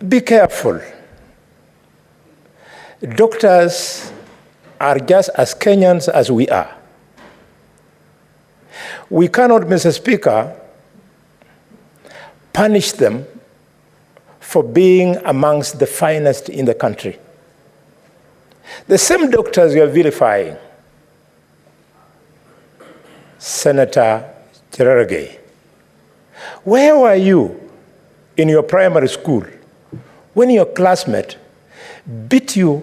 be careful. Doctors are just as Kenyans as we are. We cannot, Mr. Speaker, punish them for being amongst the finest in the country. The same doctors you are vilifying, Senator Cherargei, where were you in your primary school when your classmate beat you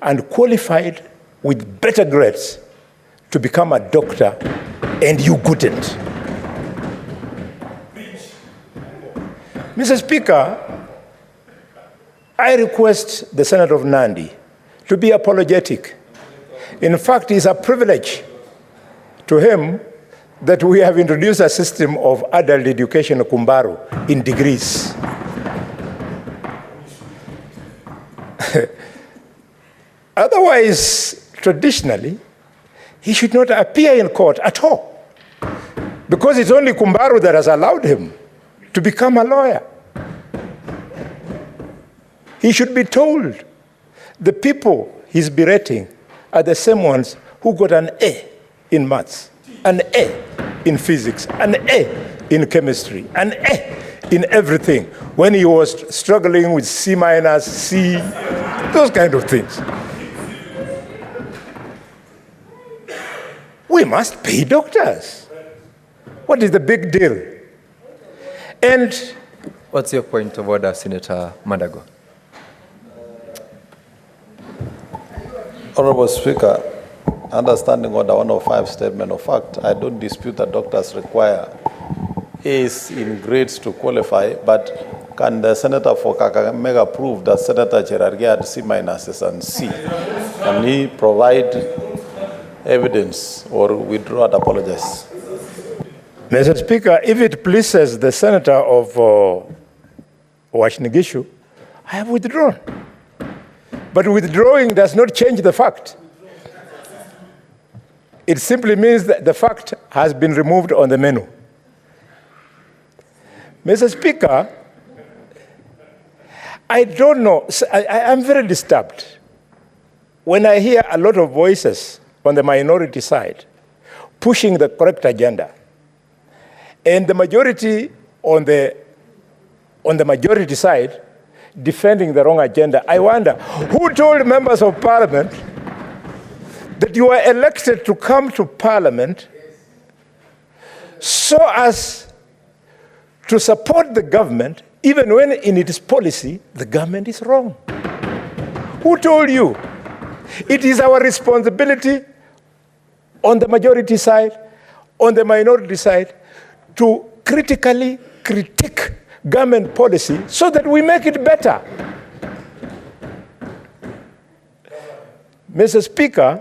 and qualified with better grades to become a doctor and you couldn't? Mr. Speaker, I request the Senator of Nandi to be apologetic. In fact, it's a privilege to him that we have introduced a system of adult education, Kumbaru, in degrees. Otherwise, traditionally, he should not appear in court at all, because it's only Kumbaru that has allowed him to become a lawyer. He should be told the people he's berating are the same ones who got an A in maths, an A in physics, an A in chemistry, an A in everything, when he was struggling with C minus, C, those kind of things. We must pay doctors. What is the big deal? And what's your point of order, Senator Mandago? Honorable Speaker, understanding Order 105 statement of fact, I don't dispute that doctors require A's in grades to qualify, but can the Senator for Kakamega prove that Senator Cherargei had C minuses and C? Can he provide evidence or withdraw and apologize? Mr. Speaker, if it pleases the Senator of Washington, I have withdrawn. But withdrawing does not change the fact. It simply means that the fact has been removed on the menu. Mr. Speaker, I don't know. I'm very disturbed when I hear a lot of voices on the minority side pushing the correct agenda, and the majority on the majority side defending the wrong agenda. I wonder, who told members of parliament that you are elected to come to parliament so as to support the government, even when in its policy, the government is wrong? Who told you? It is our responsibility on the majority side, on the minority side, to critically critique government policy so that we make it better. Mr. Speaker,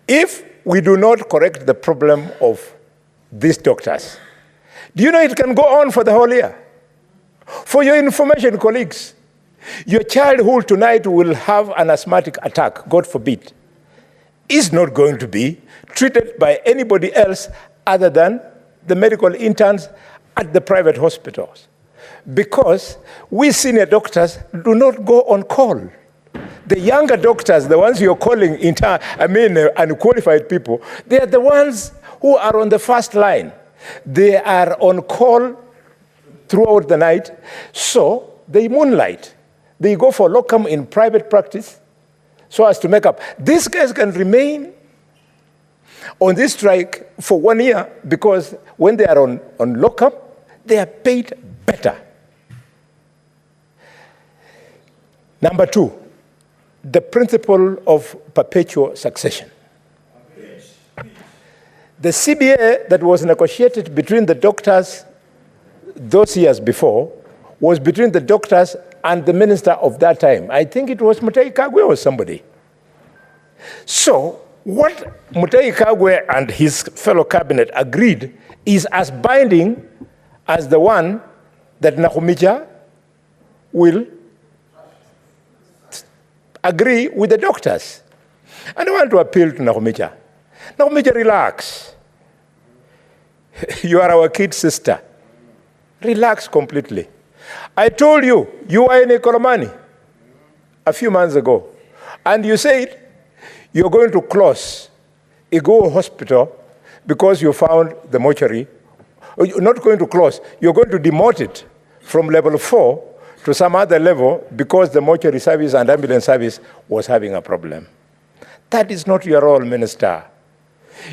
if we do not correct the problem of these doctors, do you know it can go on for the whole year? For your information, colleagues, your child who tonight will have an asthmatic attack, God forbid, is not going to be treated by anybody else other than the medical interns at the private hospitals, because we senior doctors do not go on call. The younger doctors, the ones you're calling unqualified people, they are the ones who are on the first line. They are on call throughout the night, so they moonlight. They go for locum in private practice so as to make up. These guys can remain on this strike for 1 year because when they are on locum, they are paid better. Number two, the principle of perpetual succession. The CBA that was negotiated between the doctors those years before was between the doctors and the minister of that time. I think it was Mutahi Kagwe or somebody. So what Mutahi Kagwe and his fellow cabinet agreed is as binding as the one that Nakhumicha will agree with the doctors. And I want to appeal to Nakhumicha. Nakhumicha, relax. You are our kid sister. Relax completely. I told you, you were in Ekolomani a few months ago, and you said you're going to close Igo Hospital because you found the mortuary. You're not going to close, you're going to demote it from level 4 to some other level because the mortuary service and ambulance service was having a problem. That is not your role, Minister.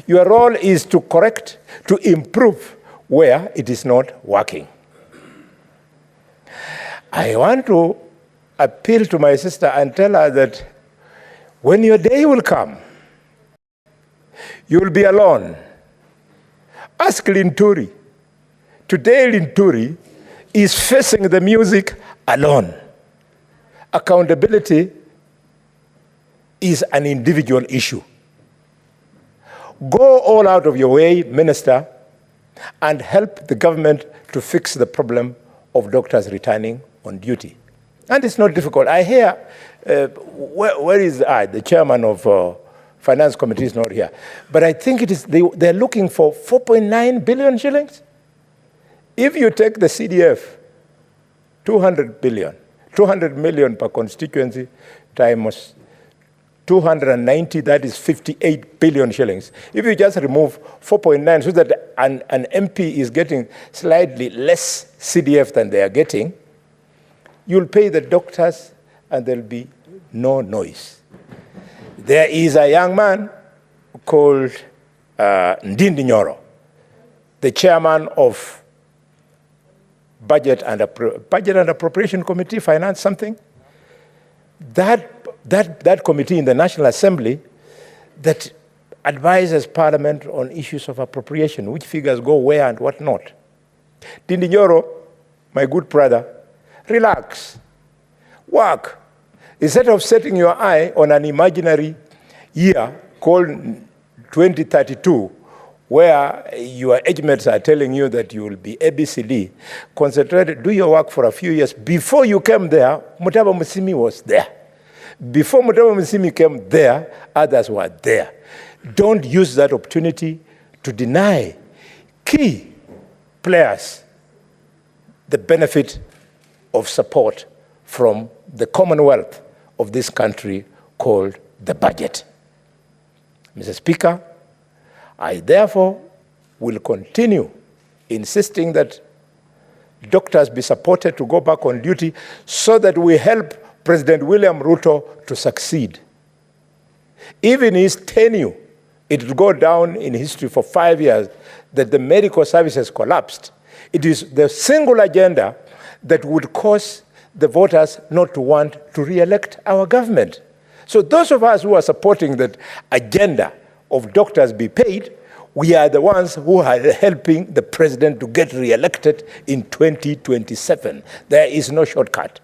Your role is to correct, to improve where it is not working. I want to appeal to my sister and tell her that when your day will come, you will be alone. Ask Linturi. Today, Linturi is facing the music alone. Accountability is an individual issue. Go all out of your way, Minister, and help the government to fix the problem of doctors returning on duty. And it's not difficult. I hear, where is the chairman of Finance Committee is not here. But I think it is they're looking for 4.9 billion shillings. If you take the CDF, 200 million per constituency times 290, that is 58 billion shillings. If you just remove 4.9 so that an MP is getting slightly less CDF than they are getting, you'll pay the doctors and there'll be no noise. There is a young man called Ndindi Nyoro, the chairman of Budget and Appropriation Committee, Finance something. That committee in the National Assembly that advises Parliament on issues of appropriation, which figures go where and what not. Ndindi Nyoro, my good brother, relax, work. Instead of setting your eye on an imaginary year called 2032, where your age mates are telling you that you will be ABCD, concentrate, do your work for a few years. Before you came there, Mutaba Musimi was there. Before Mutaba Musimi came there, others were there. Don't use that opportunity to deny key players the benefit of support from the commonwealth of this country called the budget. Mr. Speaker, I therefore will continue insisting that doctors be supported to go back on duty so that we help President William Ruto to succeed. Even his tenure, it will go down in history for 5 years that the medical services collapsed. It is the single agenda that would cause the voters not to want to re-elect our government. So those of us who are supporting that agenda of doctors be paid, we are the ones who are helping the president to get re-elected in 2027. There is no shortcut.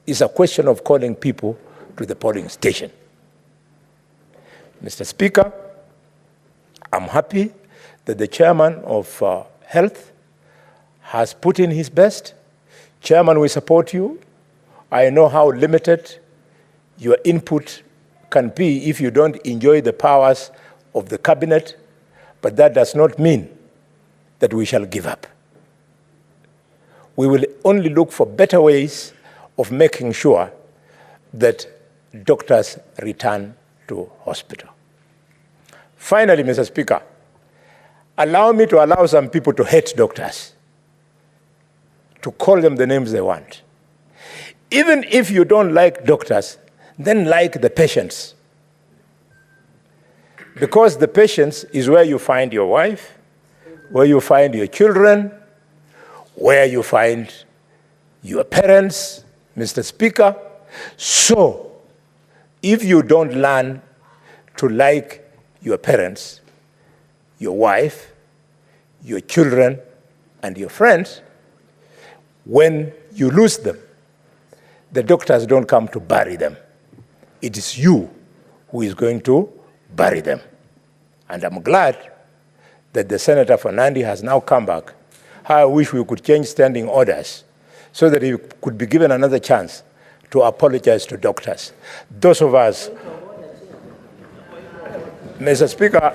It's a question of calling people to the polling station. Mr. Speaker, I'm happy that the chairman of Health has put in his best. Chairman, we support you. I know how limited your input can be if you don't enjoy the powers of the cabinet, but that does not mean that we shall give up. We will only look for better ways of making sure that doctors return to hospital. Finally, Mr. Speaker, allow me to allow some people to hate doctors, to call them the names they want. Even if you don't like doctors, then like the patients. Because the patients is where you find your wife, where you find your children, where you find your parents, Mr. Speaker. So, if you don't learn to like your parents, your wife, your children, and your friends, when you lose them, the doctors don't come to bury them. It is you who is going to bury them. And I'm glad that the Senator for Nandi has now come back. I wish we could change standing orders so that he could be given another chance to apologize to doctors. Those of us, Mr. Speaker,